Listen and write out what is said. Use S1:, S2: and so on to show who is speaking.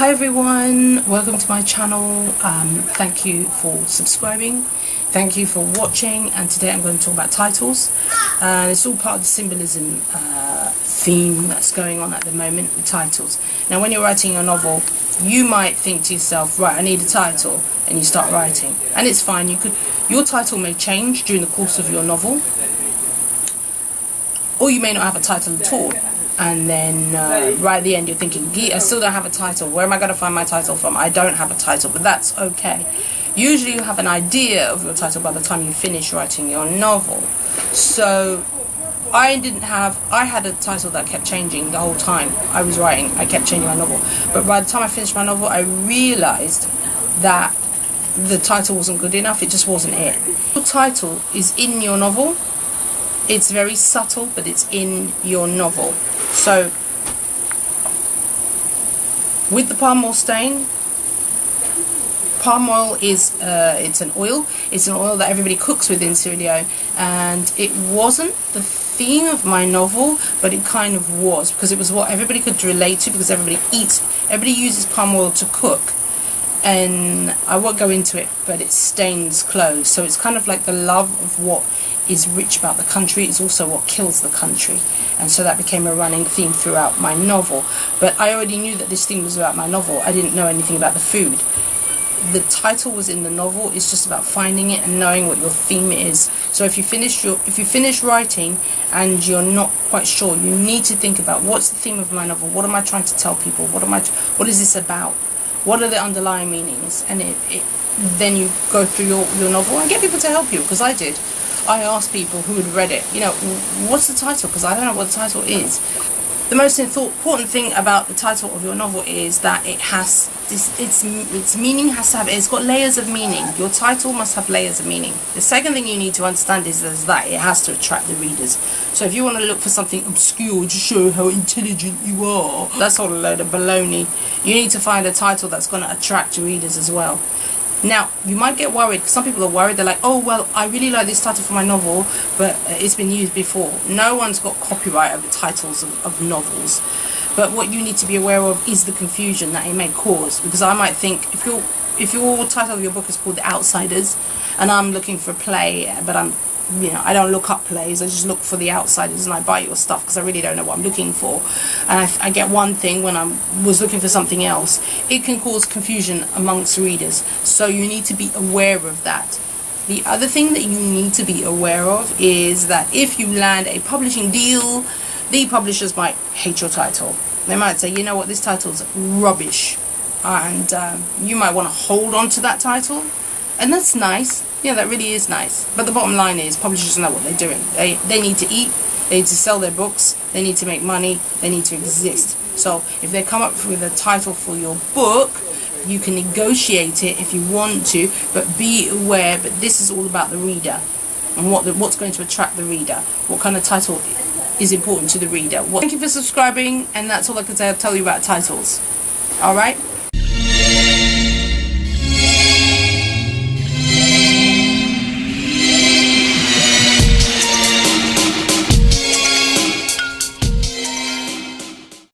S1: Hi everyone, welcome to my channel. Thank you for subscribing, thank you for watching, and today I'm going to talk about titles, and it's all part of the symbolism theme that's going on at the moment with titles. Now when you're writing a novel, you might think to yourself, right, I need a title, and you start writing, and it's fine. Your title may change during the course of your novel, or you may not have a title at all. And then right at the end you're thinking, I still don't have a title. Where am I going to find my title from? I don't have a title, but that's okay. Usually you have an idea of your title by the time you finish writing your novel. So I had a title that kept changing the whole time I was writing. I kept changing my novel. But by the time I finished my novel, I realised that the title wasn't good enough. It just wasn't it. Your title is in your novel. It's very subtle, but it's in your novel. So, with the palm oil stain, palm oil is it's an oil. It's an oil that everybody cooks with in Sierra Leone, and it wasn't the theme of my novel, but it kind of was, because it was what everybody could relate to, because everybody uses palm oil to cook. And I won't go into it, but it stains clothes. So it's kind of like the love of what is rich about the country is also what kills the country, and so that became a running theme throughout my novel. But I already knew that this theme was about my novel. I didn't know anything about the food. The title was in the novel. It's just about finding it and knowing what your theme is. So if you finish writing and you're not quite sure, you need to think about, what's the theme of my novel? What am I trying to tell people? What is this about? What are the underlying meanings? And then you go through your novel and get people to help you, because I did. I asked people who had read it, what's the title? Because I don't know what the title is. The most important thing about the title of your novel is that it has its meaning it's got layers of meaning. Your title must have layers of meaning. The second thing you need to understand is that it has to attract the readers. So if you want to look for something obscure to show how intelligent you are, that's all a load of baloney. You need to find a title that's going to attract your readers as well. Now, you might get worried, because some people are worried. They're like, oh, well, I really like this title for my novel, but it's been used before. No one's got copyright over titles of novels. But what you need to be aware of is the confusion that it may cause. Because I might think, if your title of your book is called The Outsiders, and I'm looking for a play, but I don't look up plays, I just look for The Outsiders and I buy your stuff because I really don't know what I'm looking for, and I get one thing when I was looking for something else. It can cause confusion amongst readers, so you need to be aware of that. The other thing that you need to be aware of is that if you land a publishing deal, the publishers might hate your title. They might say, you know what, this title's rubbish, and you might want to hold on to that title, and that's nice. Yeah, that really is nice. But the bottom line is, publishers know what they're doing. They need to eat, they need to sell their books, they need to make money, they need to exist. So if they come up with a title for your book, you can negotiate it if you want to, but be aware, but this is all about the reader and what's going to attract the reader. What kind of title is important to the reader. Thank you for subscribing, and that's all I can say. I'll tell you about titles. Alright?